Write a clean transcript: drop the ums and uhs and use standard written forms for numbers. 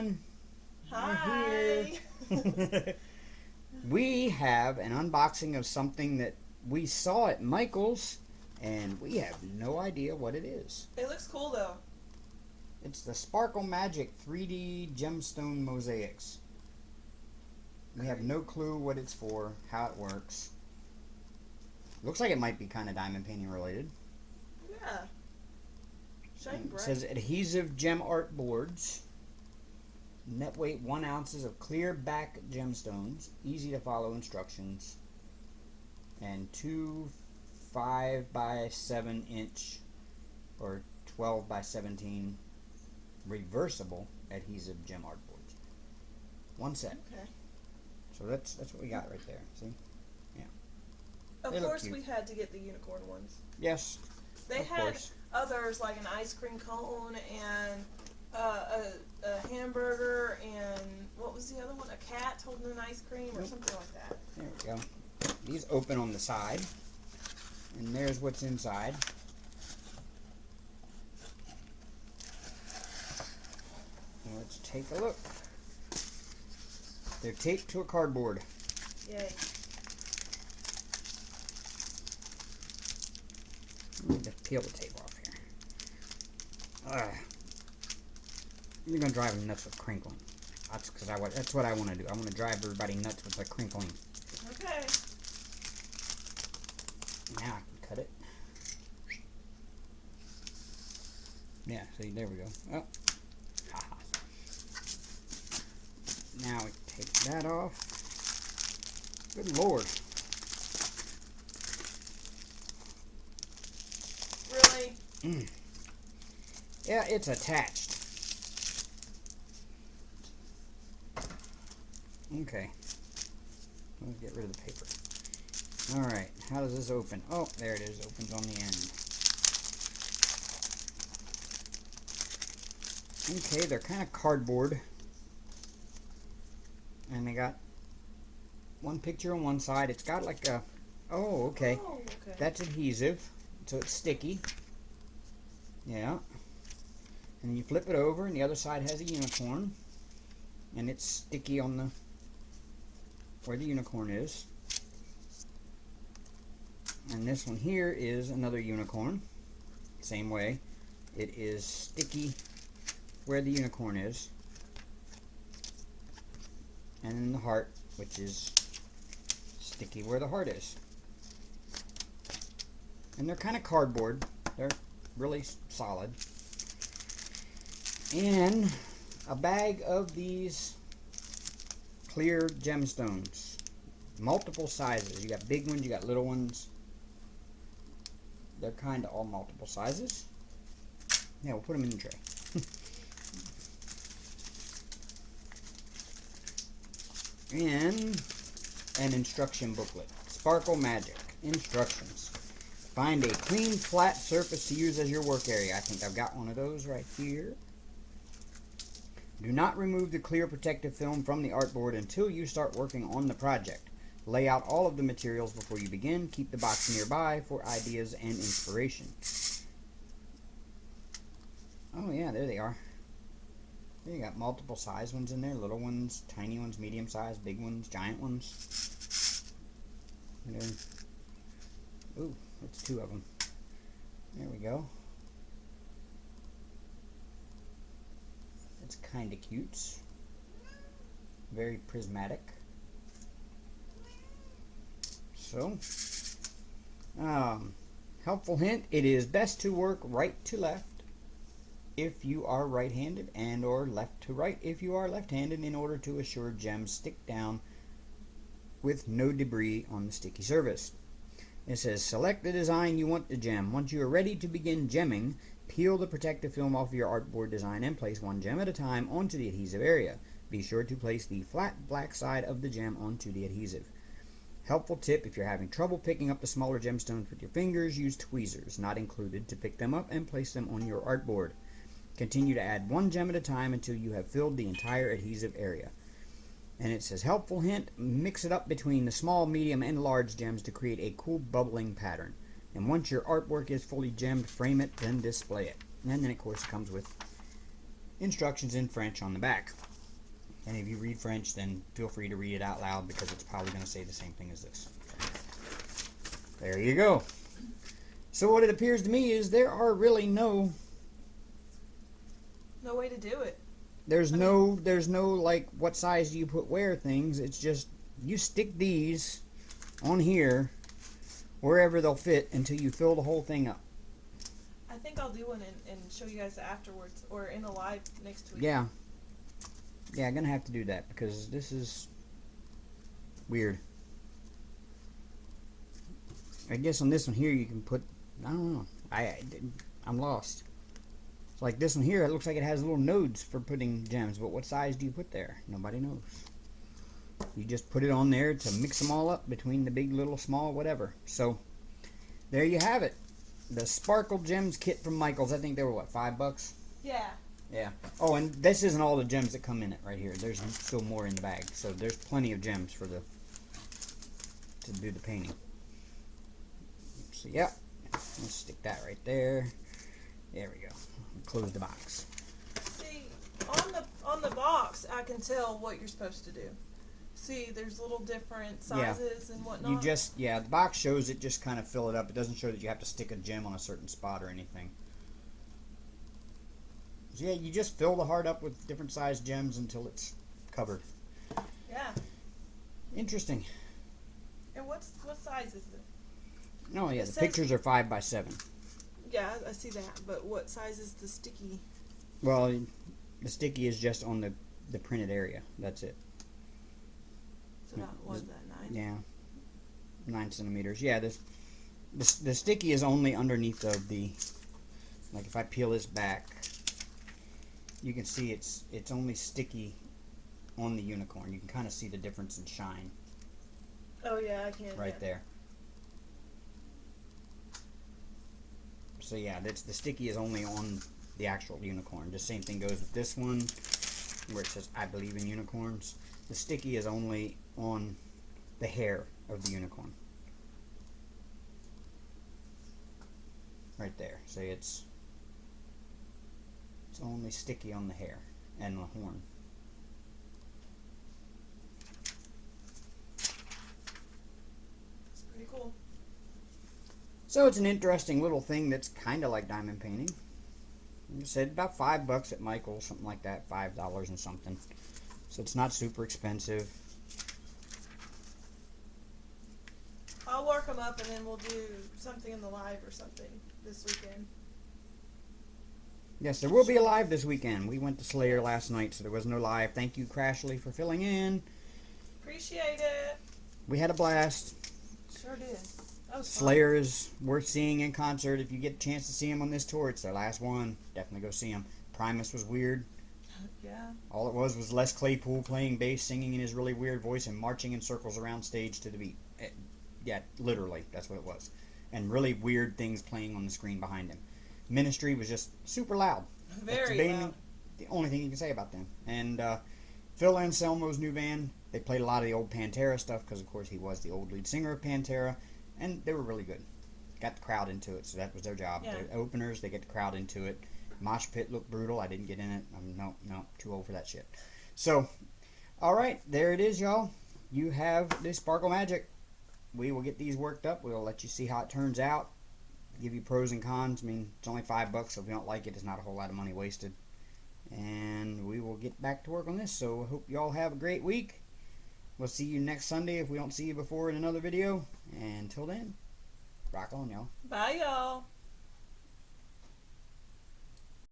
everyone. Hi. We're here. We have an unboxing of something that we saw at Michael's, and we have no idea what it is. It looks cool though. It's the Sparkle Magic 3D Gemstone Mosaics. We have no clue what it's for, how it works. Looks like it might be kind of diamond painting related. Yeah. Shine It bright. says adhesive gem art boards. Net weight 1 ounces of clear back gemstones. Easy to follow instructions. And 2 5 by 7 inch or 12 by 17 reversible adhesive gem art boards. One set. Okay. So that's what we got right there. See? Of They look course, cute. we had to get the unicorn ones. Yes. They Of had course. others like an ice cream cone and a hamburger and what was the other one? A cat holding an ice cream or something like that. There we go. These open on the side. And there's what's inside. Let's take a look. They're taped to a cardboard. Yay. Let me just peel the tape off here. You're gonna drive them nuts with crinkling. That's what I want to do. I want to drive everybody nuts with the crinkling. Okay. Now I can cut it. Yeah, see, there we go. Oh. Haha. Now we take that off. Good Lord. Really? Yeah, it's attached. Okay. Let's get rid of the paper. Alright, how does this open? Oh, there it is. Opens on the end. Okay, they're kind of cardboard. And they got one picture on one side. It's got like a... Oh, okay. Oh, okay. That's adhesive, so it's sticky. Yeah. And you flip it over, and the other side has a unicorn. And it's sticky on the... where the unicorn is. And this one here is another unicorn. Same way. It is sticky where the unicorn is. And then the heart, which is sticky where the heart is. And they're kind of cardboard. They're really solid. And a bag of these clear gemstones. Multiple sizes. You got big ones, you got little ones. They're kind of all multiple sizes. Yeah, we'll put them in the tray. And an instruction booklet. Sparkle Magic. Instructions. Find a clean, flat surface to use as your work area. I think I've got one of those right here. Do not remove the clear protective film from the artboard until you start working on the project. Lay out all of the materials before you begin. Keep the box nearby for ideas and inspiration. Oh yeah, there they are. There you got multiple size ones in there. Little ones, tiny ones, medium size, big ones, giant ones. Ooh, that's 2 of them. There we go. It's kind of cute. Very prismatic. So, helpful hint, it is best to work right to left if you are right-handed, and or left to right if you are left-handed, in order to assure gems stick down with no debris on the sticky surface. It says, select the design you want to gem. Once you are ready to begin gemming, peel the protective film off of your artboard design and place 1 gem at a time onto the adhesive area. Be sure to place the flat black side of the gem onto the adhesive. Helpful tip, if you're having trouble picking up the smaller gemstones with your fingers, use tweezers, not included, to pick them up and place them on your artboard. Continue to add 1 gem at a time until you have filled the entire adhesive area. And it says, helpful hint, mix it up between the small, medium, and large gems to create a cool bubbling pattern. And once your artwork is fully gemmed, frame it, then display it. And then, of course, it comes with instructions in French on the back. And if you read French, then feel free to read it out loud because it's probably going to say the same thing as this. There you go. So what it appears to me is there are really no way to do it. there's no like what size do you put where things. It's just you stick these on here wherever they'll fit until you fill the whole thing up. I think I'll do one and show you guys afterwards or in a live next week. Yeah. Yeah, I'm going to have to do that because this is weird. I guess on this one here you can put, I don't know. I'm lost. It's like this one here, it looks like it has little nodes for putting gems, but what size do you put there? Nobody knows. You just put it on there to mix them all up between the big, little, small, whatever. So, there you have it. The Sparkle Gems kit from Michael's. I think they were, what, $5? Yeah. Yeah. Oh, and this isn't all the gems that come in it right here. There's still more in the bag. So, there's plenty of gems for to do the painting. So, yeah. Let's stick that right there. There we go. Close the box. See, on the box, I can tell what you're supposed to do. See, there's little different sizes and whatnot. You just, the box shows it, just kind of fill it up. It doesn't show that you have to stick a gem on a certain spot or anything. So yeah, you just fill the heart up with different sized gems until it's covered. Yeah. Interesting. And what size is it? No, yeah, It the says- pictures are 5 by 7. Yeah, I see that. But what size is the sticky? Well, the sticky is just on the printed area. That's it. It's about, what is that, 9? Yeah, 9 centimeters. Yeah, the sticky is only underneath of the. Like if I peel this back, you can see it's only sticky on the unicorn. You can kind of see the difference in shine Oh, yeah, I can. right yeah. there. So yeah, the sticky is only on the actual unicorn. The same thing goes with this one, where it says "I believe in unicorns." The sticky is only on the hair of the unicorn. Right there. So it's only sticky on the hair and the horn. It's pretty cool. So it's an interesting little thing that's kind of like diamond painting. Like I said, about $5 at Michael's, something like that, $5 and something. So it's not super expensive. I'll work them up and then we'll do something in the live or something this weekend. Yes, there will be a live this weekend. We went to Slayer last night, so there was no live. Thank you, Crashly, for filling in. Appreciate it. We had a blast. Sure did. That was fun. Slayer is worth seeing in concert. If you get a chance to see them on this tour, it's their last one. Definitely go see them. Primus was weird. Yeah. All it was Les Claypool playing bass, singing in his really weird voice, and marching in circles around stage to the beat. Yeah, literally, that's what it was. And really weird things playing on the screen behind him. Ministry was just super loud. Very That's loud. the only thing you can say about them. And Phil Anselmo's new band, they played a lot of the old Pantera stuff because, of course, he was the old lead singer of Pantera, and they were really good. Got the crowd into it, so that was their job. Yeah. The openers, they get the crowd into it. Mosh pit looked brutal. I didn't get in it. No, too old for that shit. So, all right, there it is, y'all. You have this Sparkle Magic. We will get these worked up. We'll let you see how it turns out. Give you pros and cons. I mean, it's only $5, so if you don't like it, it's not a whole lot of money wasted. And we will get back to work on this. So I hope you all have a great week. We'll see you next Sunday if we don't see you before in another video. And until then, rock on, y'all. Bye, y'all.